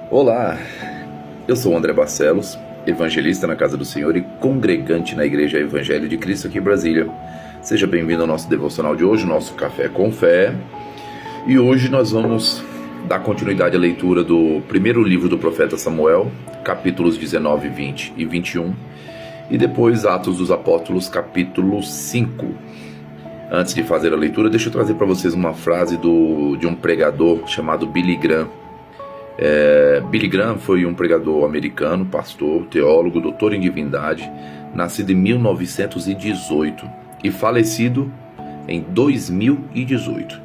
Olá, eu sou o André Barcelos, evangelista na Casa do Senhor e congregante na Igreja Evangelho de Cristo aqui em Brasília. Seja bem-vindo ao nosso devocional de hoje, nosso Café com Fé. E hoje nós vamos dar continuidade à leitura do primeiro livro do profeta Samuel, capítulos 19, 20 e 21, e depois Atos dos Apóstolos, capítulo 5. Antes de fazer a leitura, deixa eu trazer para vocês uma frase de um pregador chamado Billy Graham. Billy Graham foi um pregador americano, pastor, teólogo, doutor em divindade, nascido em 1918 e falecido em 2018.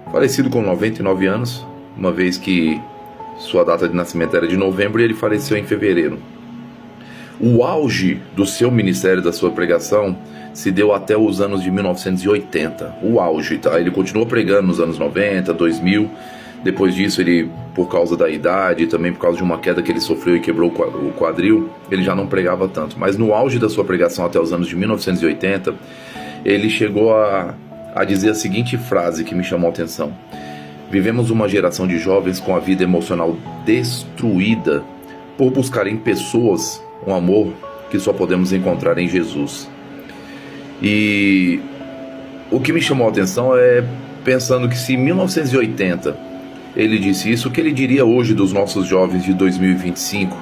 Falecido com 99 anos, uma vez que sua data de nascimento era de novembro e ele faleceu em fevereiro. O auge do seu ministério, da sua pregação, se deu até os anos de 1980. O auge, tá? Ele continuou pregando nos anos 90, 2000. Depois disso, ele, por causa da idade e também por causa de uma queda que ele sofreu e quebrou o quadril, ele já não pregava tanto. Mas no auge da sua pregação até os anos de 1980, ele chegou a dizer a seguinte frase que me chamou a atenção: vivemos uma geração de jovens com a vida emocional destruída por buscar em pessoas um amor que só podemos encontrar em Jesus. E o que me chamou a atenção é pensando que se em 1980 ele disse isso, o que ele diria hoje dos nossos jovens de 2025?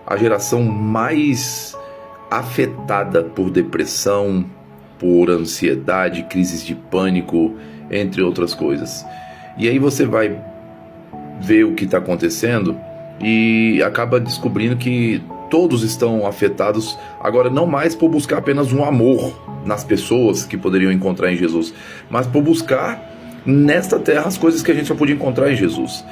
A geração mais afetada por depressão, por ansiedade, crises de pânico, entre outras coisas. E aí você vai ver o que está acontecendo e acaba descobrindo que todos estão afetados, agora não mais por buscar apenas um amor nas pessoas que poderiam encontrar em Jesus, mas por buscar nesta terra as coisas que a gente só podia encontrar em Jesus.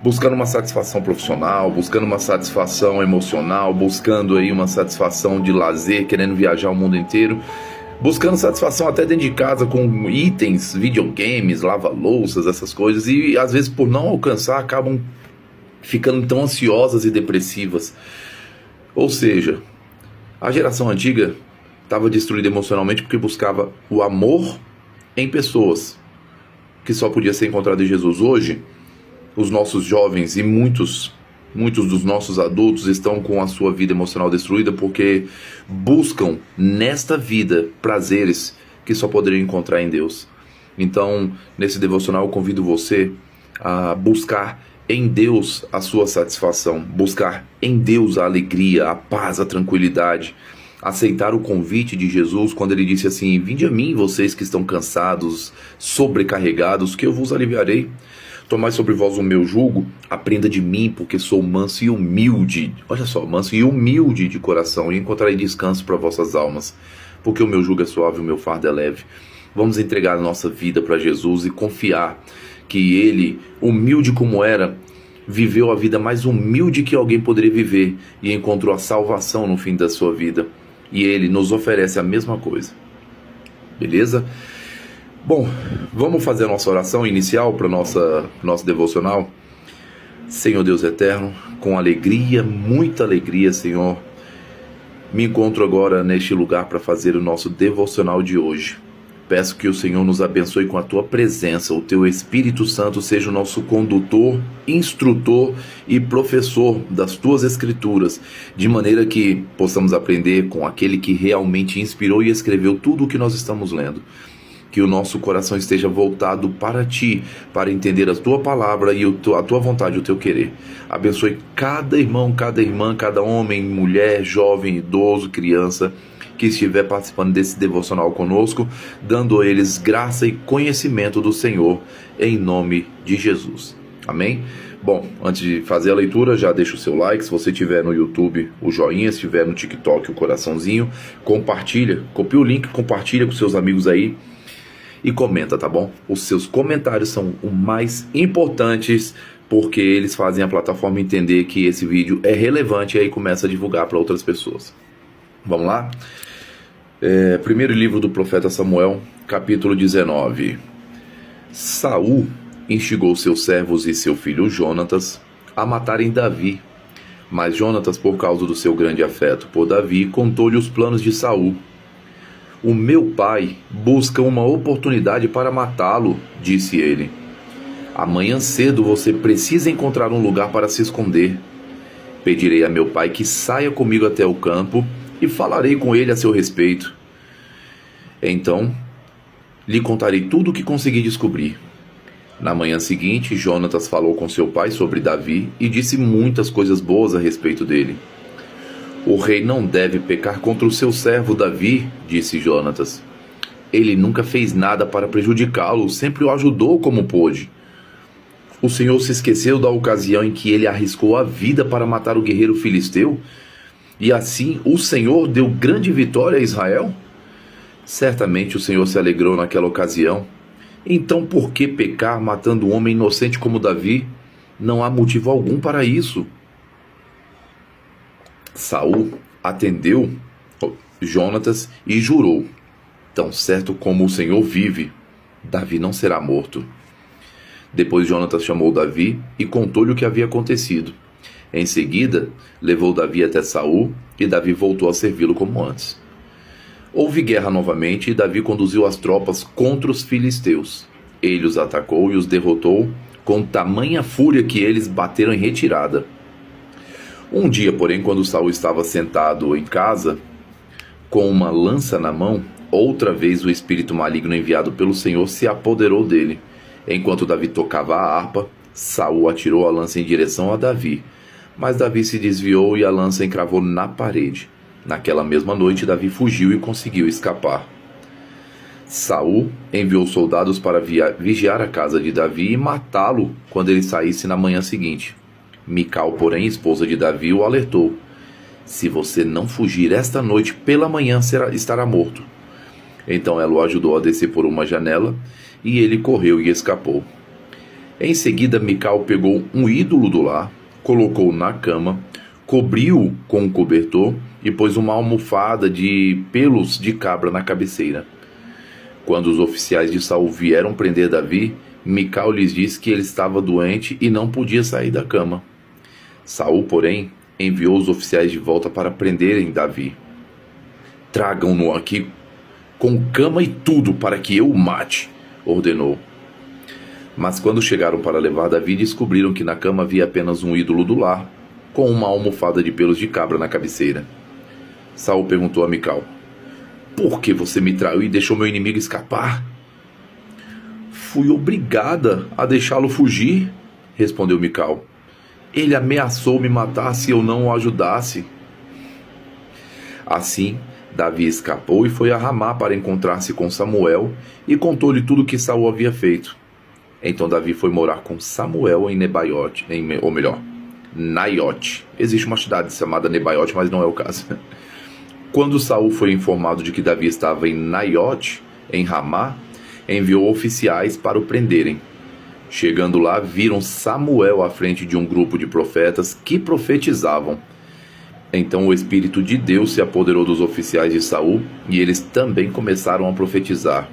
Buscando uma satisfação profissional, buscando uma satisfação emocional, buscando aí uma satisfação de lazer, querendo viajar o mundo inteiro, buscando satisfação até dentro de casa com itens, videogames, lava-louças, essas coisas, e às vezes por não alcançar acabam ficando tão ansiosas e depressivas. Ou seja, a geração antiga estava destruída emocionalmente porque buscava o amor em pessoas, que só podia ser encontrado em Jesus. Hoje, os nossos jovens e muitos dos nossos adultos estão com a sua vida emocional destruída porque buscam nesta vida prazeres que só poderiam encontrar em Deus. Então, nesse devocional eu convido você a buscar em Deus a sua satisfação, buscar em Deus a alegria, a paz, a tranquilidade, aceitar o convite de Jesus quando ele disse assim: vinde a mim vocês que estão cansados, sobrecarregados, que eu vos aliviarei. Tomai sobre vós o meu jugo, aprenda de mim, porque sou manso e humilde. Olha só, manso e humilde de coração, e encontrarei descanso para vossas almas, porque o meu jugo é suave e o meu fardo é leve. Vamos entregar a nossa vida para Jesus e confiar que ele, humilde como era, viveu a vida mais humilde que alguém poderia viver e encontrou a salvação no fim da sua vida. E ele nos oferece a mesma coisa. Beleza? Bom, vamos fazer a nossa oração inicial para nosso devocional. Senhor Deus eterno, com alegria, muita alegria, Senhor, me encontro agora neste lugar para fazer o nosso devocional de hoje. Peço que o Senhor nos abençoe com a Tua presença, o Teu Espírito Santo seja o nosso condutor, instrutor e professor das Tuas Escrituras, de maneira que possamos aprender com aquele que realmente inspirou e escreveu tudo o que nós estamos lendo. Que o nosso coração esteja voltado para Ti, para entender a Tua palavra e a Tua vontade, o Teu querer. Abençoe cada irmão, cada irmã, cada homem, mulher, jovem, idoso, criança, que estiver participando desse devocional conosco, dando a eles graça e conhecimento do Senhor, em nome de Jesus. Amém? Bom, antes de fazer a leitura, já deixa o seu like. Se você estiver no YouTube, o joinha. Se estiver no TikTok, o coraçãozinho. Compartilha, copia o link, compartilha com seus amigos aí e comenta, tá bom? Os seus comentários são os mais importantes, porque eles fazem a plataforma entender que esse vídeo é relevante e aí começa a divulgar para outras pessoas. Vamos lá? Primeiro livro do profeta Samuel, capítulo 19. Saul instigou seus servos e seu filho Jonatas a matarem Davi. Mas Jonatas, por causa do seu grande afeto por Davi, contou-lhe os planos de Saul. O meu pai busca uma oportunidade para matá-lo, disse ele. Amanhã cedo você precisa encontrar um lugar para se esconder. Pedirei a meu pai que saia comigo até o campo e falarei com ele a seu respeito. Então, lhe contarei tudo o que consegui descobrir. Na manhã seguinte, Jonatas falou com seu pai sobre Davi e disse muitas coisas boas a respeito dele. O rei não deve pecar contra o seu servo Davi, disse Jonatas. Ele nunca fez nada para prejudicá-lo, sempre o ajudou como pôde. O Senhor se esqueceu da ocasião em que ele arriscou a vida para matar o guerreiro filisteu? E assim o Senhor deu grande vitória a Israel? Certamente o Senhor se alegrou naquela ocasião. Então por que pecar matando um homem inocente como Davi? Não há motivo algum para isso. Saul atendeu Jonatas e jurou: tão certo como o Senhor vive, Davi não será morto. Depois Jonatas chamou Davi e contou-lhe o que havia acontecido. Em seguida, levou Davi até Saul e Davi voltou a servi-lo como antes. Houve guerra novamente e Davi conduziu as tropas contra os filisteus. Ele os atacou e os derrotou com tamanha fúria que eles bateram em retirada. Um dia, porém, quando Saul estava sentado em casa, com uma lança na mão, outra vez o espírito maligno enviado pelo Senhor se apoderou dele. Enquanto Davi tocava a harpa, Saul atirou a lança em direção a Davi. Mas Davi se desviou e a lança encravou na parede. Naquela mesma noite, Davi fugiu e conseguiu escapar. Saul enviou soldados para vigiar a casa de Davi e matá-lo quando ele saísse na manhã seguinte. Mical, porém, esposa de Davi, o alertou: se você não fugir esta noite, pela manhã estará morto. Então ela o ajudou a descer por uma janela e ele correu e escapou. Em seguida, Mical pegou um ídolo do lar, colocou-o na cama, cobriu-o com um cobertor e pôs uma almofada de pelos de cabra na cabeceira. Quando os oficiais de Saul vieram prender Davi, Mical lhes disse que ele estava doente e não podia sair da cama. Saul, porém, enviou os oficiais de volta para prenderem Davi. Tragam-no aqui com cama e tudo para que eu o mate, ordenou. Mas quando chegaram para levar Davi, descobriram que na cama havia apenas um ídolo do lar, com uma almofada de pelos de cabra na cabeceira. Saul perguntou a Mical: por que você me traiu e deixou meu inimigo escapar? Fui obrigada a deixá-lo fugir, respondeu Mical. Ele ameaçou me matar se eu não o ajudasse. Assim, Davi escapou e foi a Ramá para encontrar-se com Samuel e contou-lhe tudo o que Saul havia feito. Então Davi foi morar com Samuel em Nebaiote, Naiote. Existe uma cidade chamada Nebaiote, mas não é o caso. Quando Saul foi informado de que Davi estava em Naiote, em Ramá, enviou oficiais para o prenderem. Chegando lá, viram Samuel à frente de um grupo de profetas que profetizavam. Então o Espírito de Deus se apoderou dos oficiais de Saul e eles também começaram a profetizar.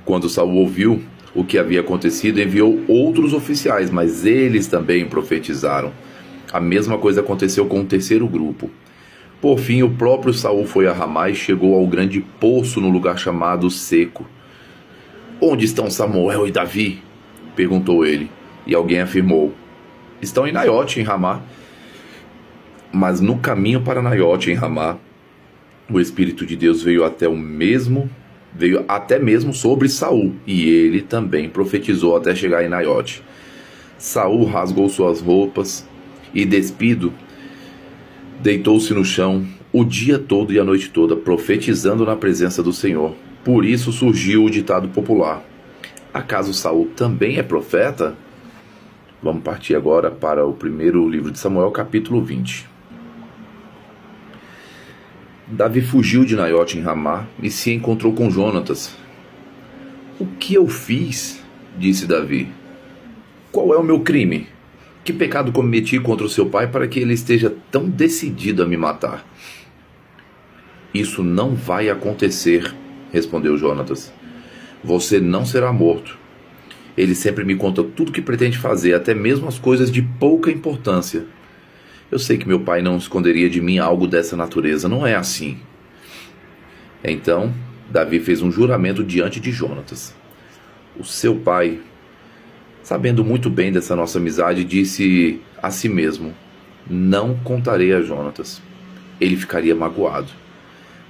Quando Saul ouviu o que havia acontecido, enviou outros oficiais, mas eles também profetizaram. A mesma coisa aconteceu com o terceiro grupo. Por fim, o próprio Saul foi a Ramá e chegou ao grande poço no lugar chamado Seco. Onde estão Samuel e Davi? Perguntou ele, e alguém afirmou: estão em Naiote, em Ramá. Mas no caminho para Naiote, em Ramá, o Espírito de Deus veio até mesmo sobre Saul, e ele também profetizou até chegar em Naiote. Saul rasgou suas roupas e, despido, deitou-se no chão o dia todo e a noite toda, profetizando na presença do Senhor. Por isso surgiu o ditado popular: acaso Saul também é profeta? Vamos partir agora para o primeiro livro de Samuel, capítulo 20. Davi fugiu de Naiote em Ramá e se encontrou com Jonatas. O que eu fiz? Disse Davi. Qual é o meu crime? Que pecado cometi contra o seu pai para que ele esteja tão decidido a me matar? Isso não vai acontecer, respondeu Jonatas. Você não será morto. Ele sempre me conta tudo o que pretende fazer, até mesmo as coisas de pouca importância. Eu sei que meu pai não esconderia de mim algo dessa natureza, não é assim. Então, Davi fez um juramento diante de Jonatas. O seu pai Sabendo muito bem dessa nossa amizade, disse a si mesmo: não contarei a Jonatas. Ele ficaria magoado.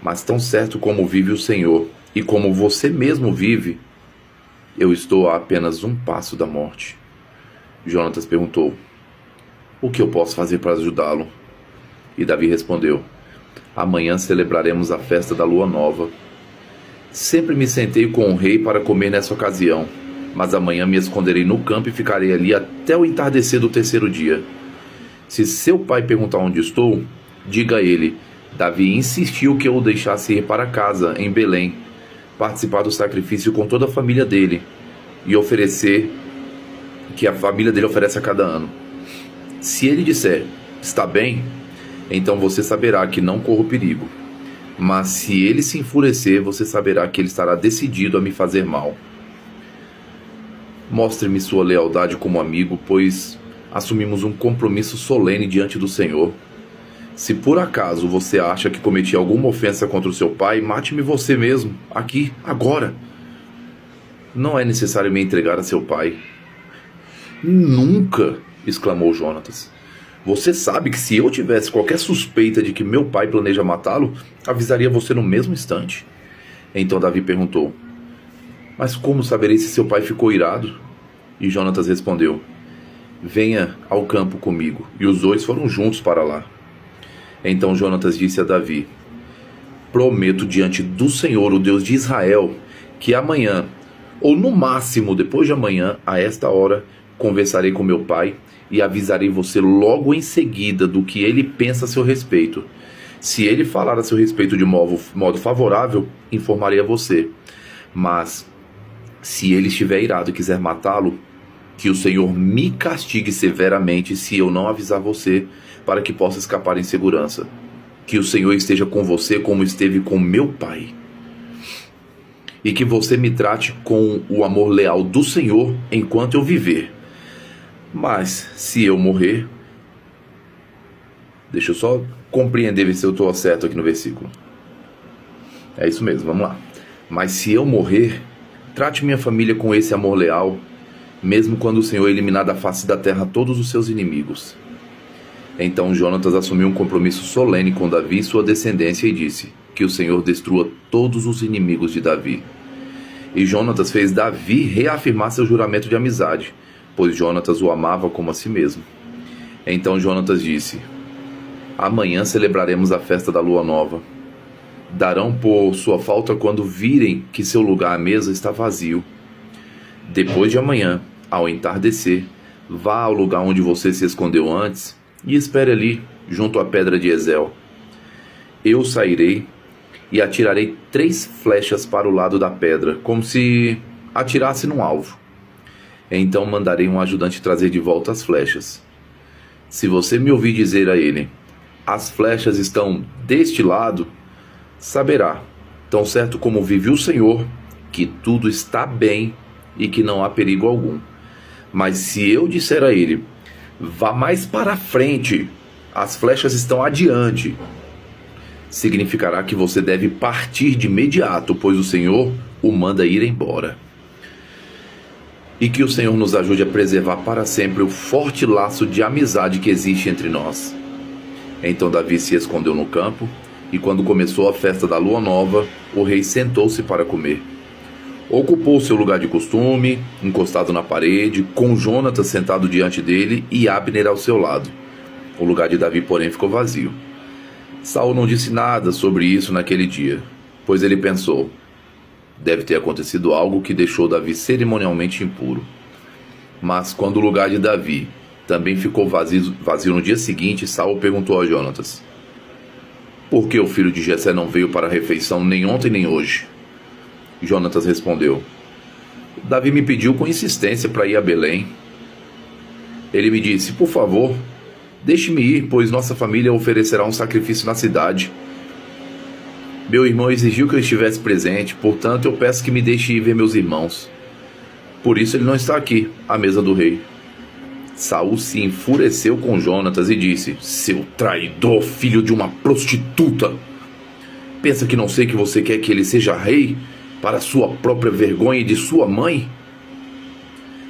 Mas tão certo como vive o Senhor, e como você mesmo vive, eu estou a apenas um passo da morte. Jonatas perguntou: o que eu posso fazer para ajudá-lo? E Davi respondeu: amanhã celebraremos a festa da lua nova. Sempre me sentei com o rei para comer nessa ocasião, mas amanhã me esconderei no campo e ficarei ali até o entardecer do terceiro dia. Se seu pai perguntar onde estou, diga a ele: Davi insistiu que eu o deixasse ir para casa, em Belém, participar do sacrifício com toda a família dele, e oferecer que a família dele oferece a cada ano. Se ele disser: está bem, então você saberá que não corro perigo. Mas se ele se enfurecer, você saberá que ele estará decidido a me fazer mal. Mostre-me sua lealdade como amigo, pois assumimos um compromisso solene diante do Senhor. Se por acaso você acha que cometi alguma ofensa contra o seu pai, mate-me você mesmo, aqui, agora. Não é necessário me entregar a seu pai. Nunca! Exclamou Jonatas. Você sabe que se eu tivesse qualquer suspeita de que meu pai planeja matá-lo, avisaria você no mesmo instante. Então Davi perguntou: mas como saberei se seu pai ficou irado? E Jonatas respondeu: venha ao campo comigo. E os dois foram juntos para lá. Então Jonatas disse a Davi: prometo diante do Senhor, o Deus de Israel, que amanhã, ou no máximo depois de amanhã, a esta hora, conversarei com meu pai e avisarei você logo em seguida do que ele pensa a seu respeito. Se ele falar a seu respeito de modo favorável, informarei a você. Mas se ele estiver irado e quiser matá-lo, que o Senhor me castigue severamente se eu não avisar você, para que possa escapar em segurança. Que o Senhor esteja com você como esteve com meu pai. E que você me trate com o amor leal do Senhor enquanto eu viver. Mas se eu morrer... Deixa eu só compreender, ver se eu estou certo aqui no versículo. É isso mesmo, vamos lá. Mas se eu morrer, trate minha família com esse amor leal, mesmo quando o Senhor eliminar da face da terra todos os seus inimigos. Então Jonatas assumiu um compromisso solene com Davi e sua descendência e disse: que o Senhor destrua todos os inimigos de Davi. E Jonatas fez Davi reafirmar seu juramento de amizade, pois Jonatas o amava como a si mesmo. Então Jonatas disse: amanhã celebraremos a festa da lua nova. Darão por sua falta quando virem que seu lugar à mesa está vazio. Depois de amanhã, ao entardecer, vá ao lugar onde você se escondeu antes e espere ali, junto à pedra de Ezel. Eu sairei e atirarei 3 flechas para o lado da pedra, como se atirasse num alvo. Então mandarei um ajudante trazer de volta as flechas. Se você me ouvir dizer a ele: as flechas estão deste lado, saberá, tão certo como vive o Senhor, que tudo está bem e que não há perigo algum. Mas se eu disser a ele: vá mais para frente, as flechas estão adiante, significará que você deve partir de imediato, pois o Senhor o manda ir embora. E que o Senhor nos ajude a preservar para sempre o forte laço de amizade que existe entre nós. Então Davi se escondeu no campo, e quando começou a festa da lua nova, o rei sentou-se para comer. Ocupou seu lugar de costume, encostado na parede, com Jonatas sentado diante dele e Abner ao seu lado. O lugar de Davi, porém, ficou vazio. Saul não disse nada sobre isso naquele dia, pois ele pensou: deve ter acontecido algo que deixou Davi cerimonialmente impuro. Mas quando o lugar de Davi também ficou vazio no dia seguinte, Saul perguntou a Jonatas: por que o filho de Jessé não veio para a refeição nem ontem nem hoje? Jonatas respondeu: Davi me pediu com insistência para ir a Belém. Ele me disse: por favor, deixe-me ir, pois nossa família oferecerá um sacrifício na cidade. Meu irmão exigiu que eu estivesse presente, portanto eu peço que me deixe ir ver meus irmãos. Por isso ele não está aqui, à mesa do rei. Saul se enfureceu com Jonatas e disse: seu traidor, filho de uma prostituta! Pensa que não sei que você quer que ele seja rei, para sua própria vergonha e de sua mãe?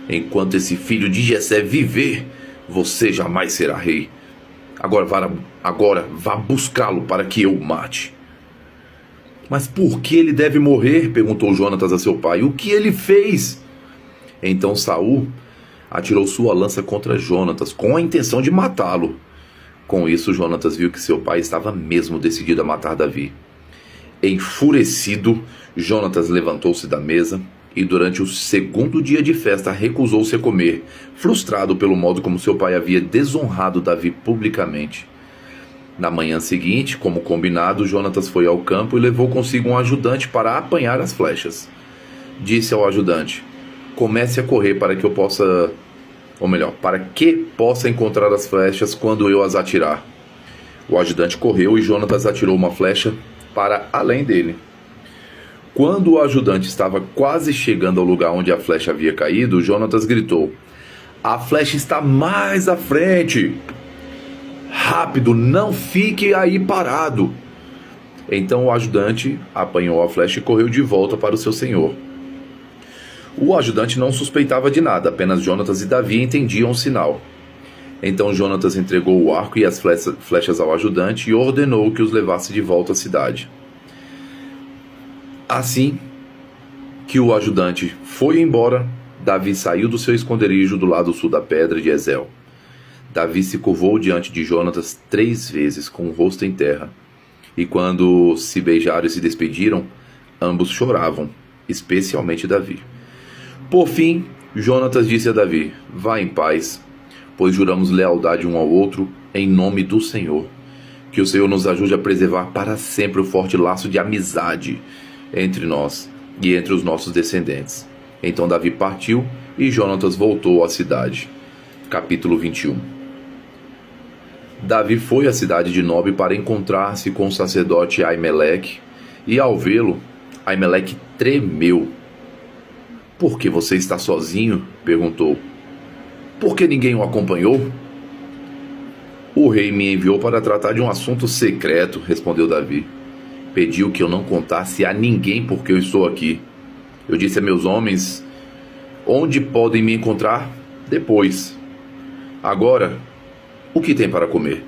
Enquanto esse filho de Jessé viver, você jamais será rei. Agora vá buscá-lo para que eu o mate. Mas por que ele deve morrer? Perguntou Jonatas a seu pai. O que ele fez? Então Saul atirou sua lança contra Jonatas, com a intenção de matá-lo. Com isso, Jonatas viu que seu pai estava mesmo decidido a matar Davi. Enfurecido, Jonatas levantou-se da mesa e durante o segundo dia de festa recusou-se a comer, frustrado pelo modo como seu pai havia desonrado Davi publicamente. Na manhã seguinte, como combinado, Jonatas foi ao campo e levou consigo um ajudante para apanhar as flechas. Disse ao ajudante: comece a correr para que possa encontrar as flechas quando eu as atirar. O ajudante correu e Jonatas atirou uma flecha para além dele. Quando o ajudante estava quase chegando ao lugar onde a flecha havia caído, Jonatas gritou: a flecha está mais à frente! Rápido, não fique aí parado! Então o ajudante apanhou a flecha e correu de volta para o seu senhor. O ajudante não suspeitava de nada, apenas Jonatas e Davi entendiam o sinal. Então Jonatas entregou o arco e as flechas ao ajudante e ordenou que os levasse de volta à cidade. Assim que o ajudante foi embora, Davi saiu do seu esconderijo do lado sul da pedra de Ezel. Davi se curvou diante de Jonatas 3 vezes, com o rosto em terra. E quando se beijaram e se despediram, ambos choravam, especialmente Davi. Por fim, Jonatas disse a Davi: vá em paz, pois juramos lealdade um ao outro em nome do Senhor. Que o Senhor nos ajude a preservar para sempre o forte laço de amizade entre nós e entre os nossos descendentes. Então Davi partiu e Jonatas voltou à cidade. Capítulo 21. Davi foi à cidade de Nob para encontrar-se com o sacerdote Aimeleque, e ao vê-lo, Aimeleque tremeu. Por que você está sozinho? Perguntou. Por que ninguém o acompanhou? O rei me enviou para tratar de um assunto secreto, respondeu Davi. Pediu que eu não contasse a ninguém porque eu estou aqui. Eu disse a meus homens onde podem me encontrar depois. Agora, o que tem para comer?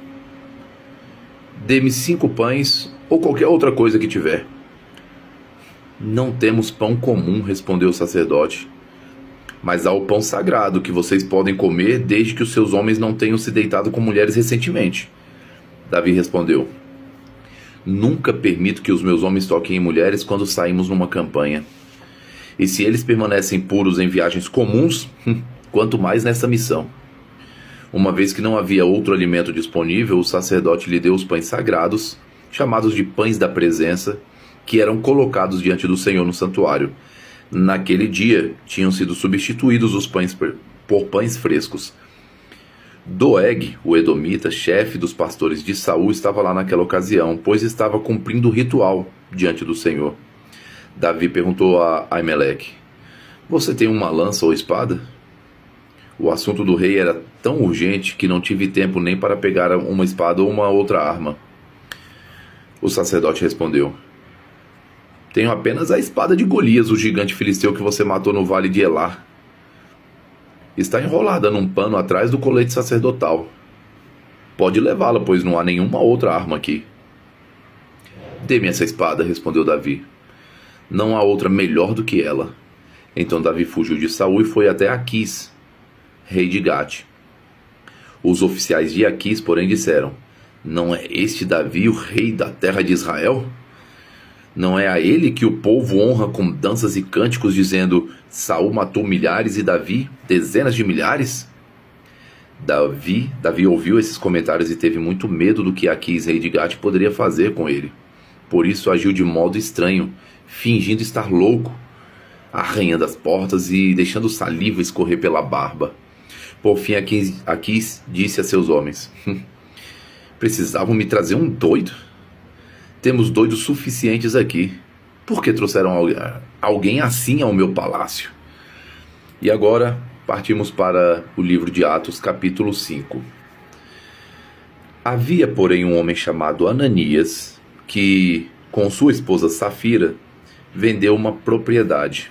Dê-me 5 pães ou qualquer outra coisa que tiver. Não temos pão comum, respondeu o sacerdote. Mas há o pão sagrado que vocês podem comer desde que os seus homens não tenham se deitado com mulheres recentemente. Davi respondeu: nunca permito que os meus homens toquem em mulheres quando saímos numa campanha. E se eles permanecem puros em viagens comuns, quanto mais nessa missão. Uma vez que não havia outro alimento disponível, o sacerdote lhe deu os pães sagrados, chamados de pães da presença, que eram colocados diante do Senhor no santuário. Naquele dia, tinham sido substituídos os pães por pães frescos. Doeg, o edomita, chefe dos pastores de Saul, estava lá naquela ocasião, pois estava cumprindo o ritual diante do Senhor. Davi perguntou a Aimeleque: você tem uma lança ou espada? O assunto do rei era tão urgente que não tive tempo nem para pegar uma espada ou uma outra arma. O sacerdote respondeu: tenho apenas a espada de Golias, o gigante filisteu que você matou no vale de Elá. Está enrolada num pano atrás do colete sacerdotal. Pode levá-la, pois não há nenhuma outra arma aqui. Dê-me essa espada, respondeu Davi. Não há outra melhor do que ela. Então Davi fugiu de Saul e foi até Aquis, rei de Gate. Os oficiais de Aquis, porém, disseram: não é este Davi o rei da terra de Israel? Não é a ele que o povo honra com danças e cânticos, dizendo: Saul matou milhares e Davi dezenas de milhares? Davi ouviu esses comentários e teve muito medo do que Aquis, rei de Gate, poderia fazer com ele. Por isso agiu de modo estranho, fingindo estar louco, arranhando as portas e deixando saliva escorrer pela barba. Por fim, Aquis disse a seus homens: precisavam me trazer um doido? Temos doidos suficientes aqui. Por que trouxeram alguém assim ao meu palácio? E agora partimos para o livro de Atos, capítulo 5. Havia, porém, um homem chamado Ananias, que, com sua esposa Safira, vendeu uma propriedade.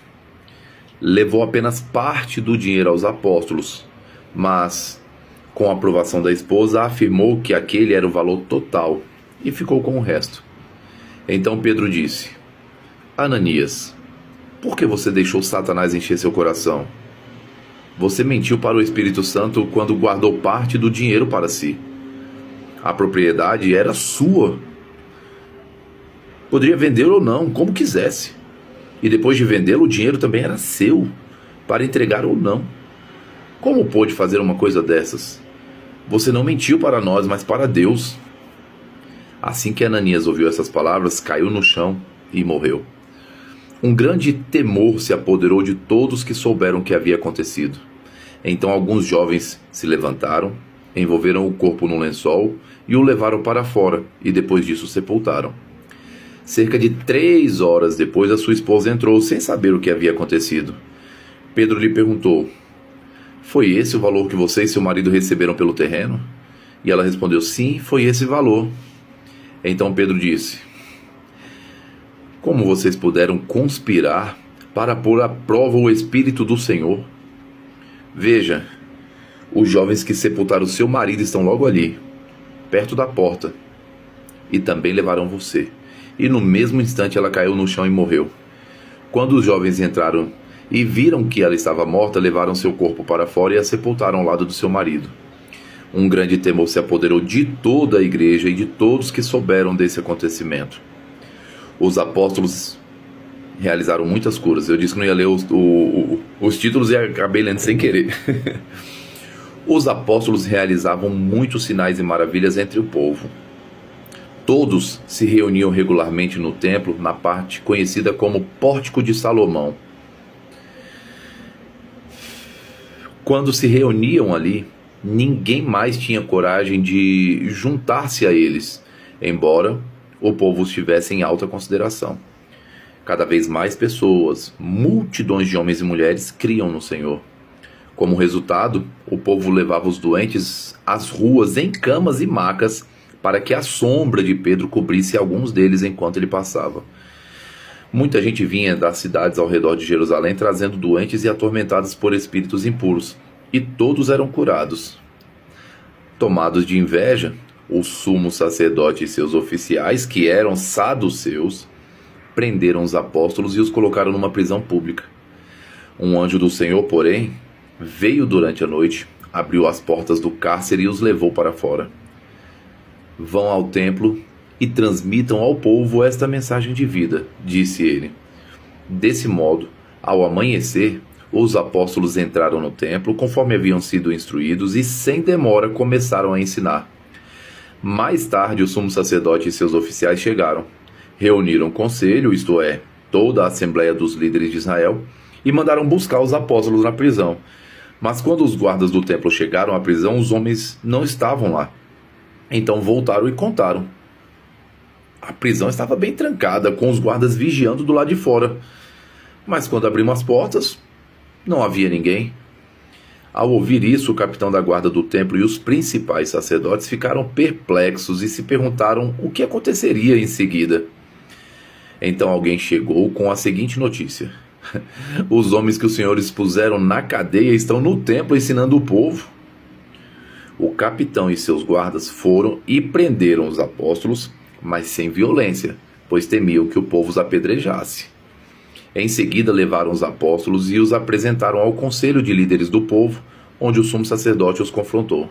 levou apenas parte do dinheiro aos apóstolos, mas, com a aprovação da esposa, afirmou que aquele era o valor total e ficou com o resto. Então Pedro disse: Ananias, por que você deixou Satanás encher seu coração? Você mentiu para o Espírito Santo quando guardou parte do dinheiro para si. A propriedade era sua. Poderia vendê-lo ou não, como quisesse. E depois de vendê-lo, o dinheiro também era seu, para entregar ou não. Como pôde fazer uma coisa dessas? Você não mentiu para nós, mas para Deus. Assim que Ananias ouviu essas palavras, caiu no chão e morreu. Um grande temor se apoderou de todos que souberam o que havia acontecido. Então alguns jovens se levantaram, envolveram o corpo num lençol e o levaram para fora, e depois disso o sepultaram. Cerca de 3 horas depois, a sua esposa entrou sem saber o que havia acontecido. Pedro lhe perguntou: foi esse o valor que você e seu marido receberam pelo terreno? E ela respondeu: sim, foi esse valor. Então Pedro disse: como vocês puderam conspirar para pôr à prova o Espírito do Senhor? Veja, os jovens que sepultaram seu marido estão logo ali, perto da porta, e também levarão você. E no mesmo instante ela caiu no chão e morreu. Quando os jovens entraram e viram que ela estava morta, levaram seu corpo para fora e a sepultaram ao lado do seu marido. Um grande temor se apoderou de toda a igreja e de todos que souberam desse acontecimento. Os apóstolos realizaram muitas curas. Eu disse que não ia ler os títulos e acabei lendo sem querer. Os apóstolos realizavam muitos sinais e maravilhas entre o povo. Todos se reuniam regularmente no templo, na parte conhecida como Pórtico de Salomão. Quando se reuniam ali, ninguém mais tinha coragem de juntar-se a eles, embora o povo os tivesse em alta consideração. Cada vez mais pessoas, multidões de homens e mulheres, criam no Senhor. Como resultado, o povo levava os doentes às ruas em camas e macas, para que a sombra de Pedro cobrisse alguns deles enquanto ele passava. Muita gente vinha das cidades ao redor de Jerusalém trazendo doentes e atormentados por espíritos impuros, e todos eram curados. Tomados de inveja, o sumo sacerdote e seus oficiais, que eram saduceus, prenderam os apóstolos e os colocaram numa prisão pública. Um anjo do Senhor, porém, veio durante a noite, abriu as portas do cárcere e os levou para fora. Vão ao templo e transmitam ao povo esta mensagem de vida, disse ele. Desse modo, ao amanhecer, os apóstolos entraram no templo conforme haviam sido instruídos e sem demora começaram a ensinar. Mais tarde, o sumo sacerdote e seus oficiais chegaram, reuniram o conselho, isto é, toda a assembleia dos líderes de Israel, e mandaram buscar os apóstolos na prisão. Mas quando os guardas do templo chegaram à prisão, os homens não estavam lá. Então voltaram e contaram. A prisão estava bem trancada, com os guardas vigiando do lado de fora. Mas quando abrimos as portas, não havia ninguém. Ao ouvir isso, o capitão da guarda do templo e os principais sacerdotes ficaram perplexos e se perguntaram o que aconteceria em seguida. Então alguém chegou com a seguinte notícia: os homens que os senhores puseram na cadeia estão no templo ensinando o povo. O capitão e seus guardas foram e prenderam os apóstolos, mas sem violência, pois temiam que o povo os apedrejasse. Em seguida levaram os apóstolos e os apresentaram ao conselho de líderes do povo, onde o sumo sacerdote os confrontou.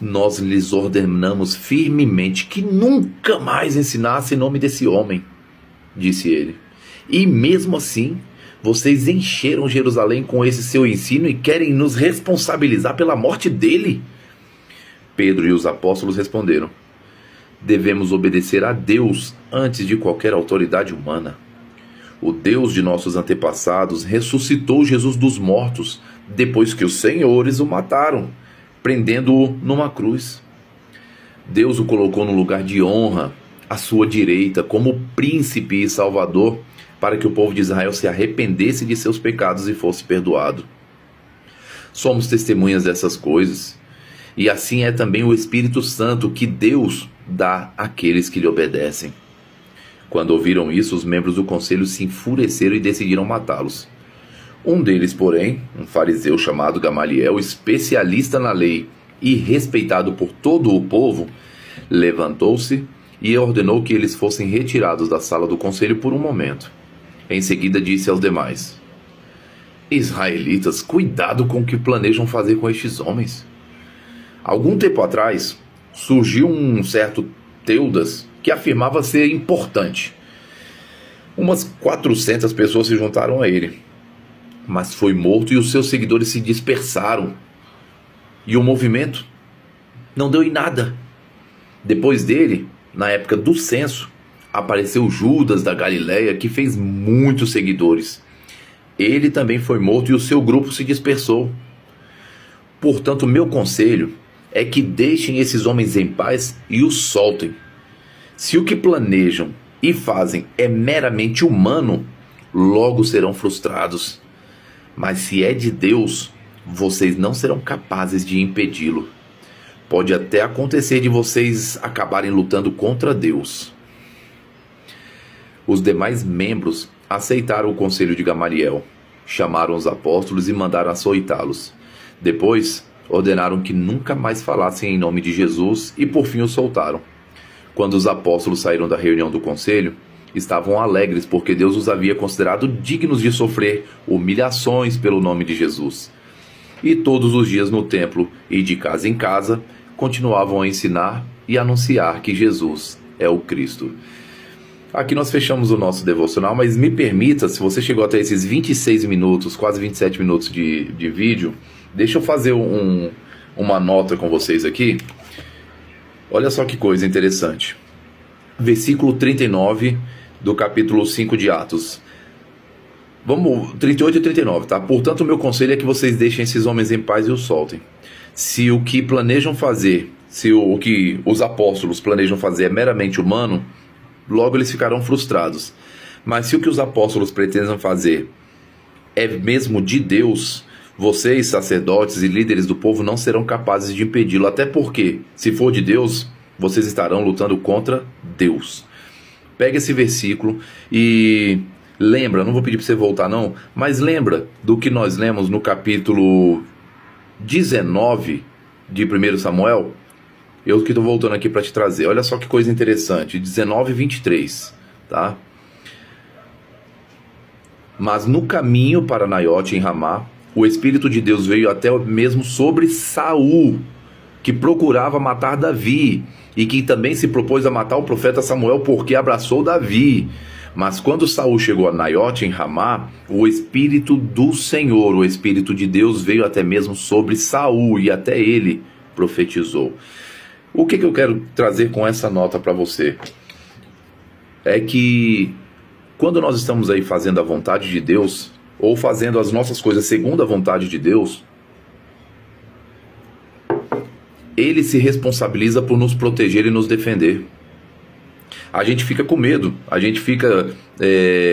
Nós lhes ordenamos firmemente que nunca mais ensinassem em nome desse homem, disse ele. E mesmo assim, vocês encheram Jerusalém com esse seu ensino e querem nos responsabilizar pela morte dele? Pedro e os apóstolos responderam: devemos obedecer a Deus antes de qualquer autoridade humana. O Deus de nossos antepassados ressuscitou Jesus dos mortos, depois que os senhores o mataram, prendendo-o numa cruz. Deus o colocou no lugar de honra, à sua direita, como príncipe e salvador, para que o povo de Israel se arrependesse de seus pecados e fosse perdoado. Somos testemunhas dessas coisas, e assim é também o Espírito Santo que Deus dá àqueles que lhe obedecem. Quando ouviram isso, os membros do conselho se enfureceram e decidiram matá-los. Um deles, porém, um fariseu chamado Gamaliel, especialista na lei e respeitado por todo o povo, levantou-se e ordenou que eles fossem retirados da sala do conselho por um momento. Em seguida disse aos demais: Israelitas, cuidado com o que planejam fazer com estes homens. Algum tempo atrás, surgiu um certo Teudas que afirmava ser importante. Umas 400 pessoas se juntaram a ele, mas foi morto e os seus seguidores se dispersaram. E o movimento não deu em nada. Depois dele, na época do censo, apareceu Judas da Galileia, que fez muitos seguidores. Ele também foi morto e o seu grupo se dispersou. Portanto, meu conselho é que deixem esses homens em paz e os soltem. Se o que planejam e fazem é meramente humano, logo serão frustrados. Mas se é de Deus, vocês não serão capazes de impedi-lo. Pode até acontecer de vocês acabarem lutando contra Deus. Os demais membros aceitaram o conselho de Gamaliel, chamaram os apóstolos e mandaram açoitá-los. Depois, ordenaram que nunca mais falassem em nome de Jesus e por fim os soltaram. Quando os apóstolos saíram da reunião do conselho, estavam alegres porque Deus os havia considerado dignos de sofrer humilhações pelo nome de Jesus. E todos os dias no templo e de casa em casa, continuavam a ensinar e anunciar que Jesus é o Cristo. Aqui nós fechamos o nosso devocional, mas me permita, se você chegou até esses 26 minutos, quase 27 minutos de vídeo, deixa eu fazer uma nota com vocês aqui. Olha só que coisa interessante. Versículo 39 do capítulo 5 de Atos. Vamos, 38 e 39, tá? Portanto, o meu conselho é que vocês deixem esses homens em paz e os soltem. Se o que planejam fazer, se o que os apóstolos planejam fazer é meramente humano, logo eles ficarão frustrados. Mas se o que os apóstolos pretendem fazer é mesmo de Deus, vocês, sacerdotes e líderes do povo, não serão capazes de impedi-lo. Até porque, se for de Deus, vocês estarão lutando contra Deus. Pega esse versículo e lembra, não vou pedir para você voltar não, mas lembra do que nós lemos no capítulo 19 de 1 Samuel? Eu que estou voltando aqui para te trazer. Olha só que coisa interessante. 19 e 23. Tá? Mas no caminho para Naiote, em Ramá, o Espírito de Deus veio até mesmo sobre Saul, que procurava matar Davi, e que também se propôs a matar o profeta Samuel porque abraçou Davi. Mas quando Saul chegou a Naiote, em Ramá, o Espírito do Senhor, o Espírito de Deus, veio até mesmo sobre Saul, e até ele profetizou. O que eu quero trazer com essa nota para você? É que quando nós estamos aí fazendo a vontade de Deus, ou fazendo as nossas coisas segundo a vontade de Deus, Ele se responsabiliza por nos proteger e nos defender. A gente fica com medo, a gente fica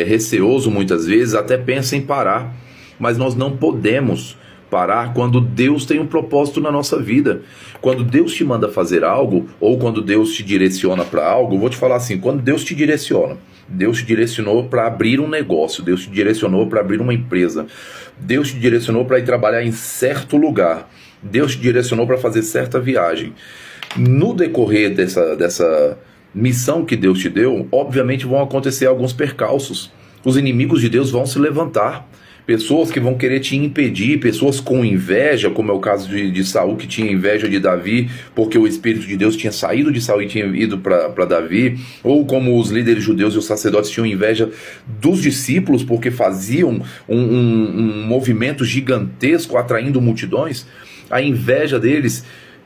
receoso muitas vezes, até pensa em parar, mas nós não podemos parar quando Deus tem um propósito na nossa vida. Quando Deus te manda fazer algo, ou quando Deus te direciona para algo, vou te falar assim, quando Deus te direciona, Deus te direcionou para abrir um negócio, Deus te direcionou para abrir uma empresa, Deus te direcionou para ir trabalhar em certo lugar, Deus te direcionou para fazer certa viagem. No decorrer dessa missão que Deus te deu, obviamente vão acontecer alguns percalços. Os inimigos de Deus vão se levantar. Pessoas que vão querer te impedir, pessoas com inveja, como é o caso de Saul, que tinha inveja de Davi, porque o Espírito de Deus tinha saído de Saul e tinha ido para Davi, ou como os líderes judeus e os sacerdotes tinham inveja dos discípulos, porque faziam um movimento gigantesco, atraindo multidões. A inveja deles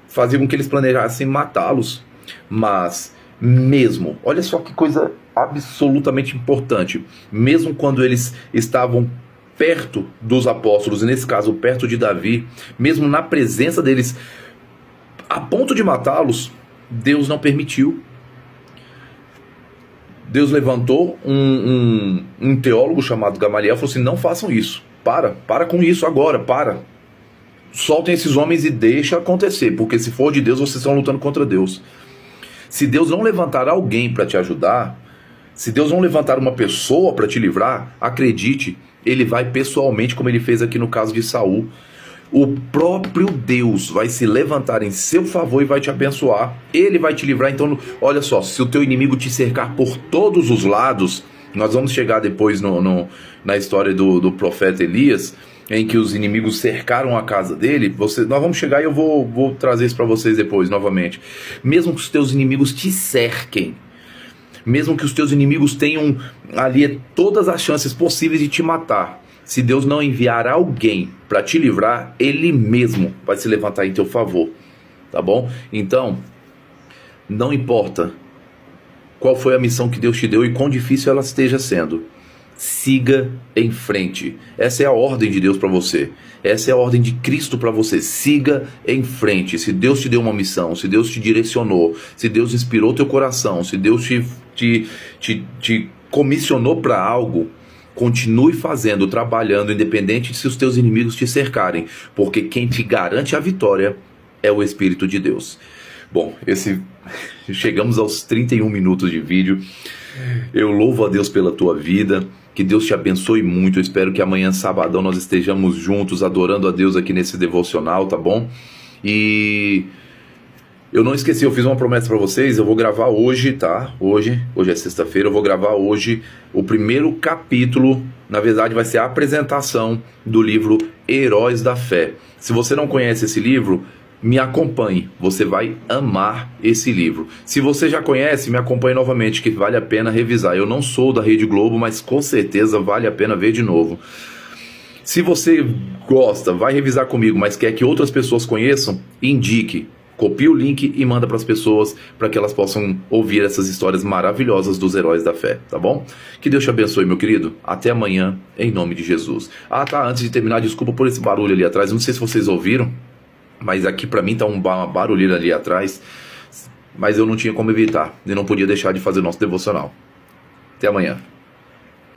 fazia com que eles planejassem matá-los. Mas mesmo, olha só que coisa absolutamente importante, mesmo quando eles estavam perto dos apóstolos, e nesse caso perto de Davi, mesmo na presença deles, a ponto de matá-los, Deus não permitiu. Deus levantou um teólogo chamado Gamaliel e falou assim: não façam isso, para com isso agora, soltem esses homens e deixa acontecer, porque se for de Deus, vocês estão lutando contra Deus. Se Deus não levantar alguém para te ajudar, Se Deus não levantar uma pessoa para te livrar, acredite, ele vai pessoalmente, como ele fez aqui no caso de Saul. O próprio Deus vai se levantar em seu favor e vai te abençoar. Ele vai te livrar. Então, olha só, se o teu inimigo te cercar por todos os lados, nós vamos chegar depois na história do profeta Elias, em que os inimigos cercaram a casa dele. Nós vamos chegar e eu vou trazer isso para vocês depois, novamente. Mesmo que os teus inimigos te cerquem, mesmo que os teus inimigos tenham ali todas as chances possíveis de te matar, se Deus não enviar alguém para te livrar, Ele mesmo vai se levantar em teu favor, tá bom? Então, não importa qual foi a missão que Deus te deu e quão difícil ela esteja sendo, siga em frente. Essa é a ordem de Deus para você. Essa é a ordem de Cristo para você. Siga em frente. Se Deus te deu uma missão, se Deus te direcionou, se Deus inspirou teu coração, se Deus te comissionou para algo, continue fazendo, trabalhando, independente se os teus inimigos te cercarem, porque quem te garante a vitória é o Espírito de Deus. Bom, chegamos aos 31 minutos de vídeo. Eu louvo a Deus pela tua vida, que Deus te abençoe muito. Eu espero que amanhã, sabadão, nós estejamos juntos adorando a Deus aqui nesse devocional, tá bom? E eu não esqueci, eu fiz uma promessa para vocês, eu vou gravar hoje, tá? Hoje é sexta-feira, eu vou gravar hoje o primeiro capítulo, na verdade vai ser a apresentação do livro Heróis da Fé. Se você não conhece esse livro, me acompanhe, você vai amar esse livro. Se você já conhece, me acompanhe novamente, que vale a pena revisar. Eu não sou da Rede Globo, mas com certeza vale a pena ver de novo. Se você gosta, vai revisar comigo, mas quer que outras pessoas conheçam, indique. Copie o link e manda para as pessoas, para que elas possam ouvir essas histórias maravilhosas dos heróis da fé, tá bom? Que Deus te abençoe, meu querido. Até amanhã, em nome de Jesus. Ah, tá, antes de terminar, desculpa por esse barulho ali atrás. Não sei se vocês ouviram, mas aqui para mim tá uma barulheira ali atrás. Mas eu não tinha como evitar, e não podia deixar de fazer o nosso devocional. Até amanhã.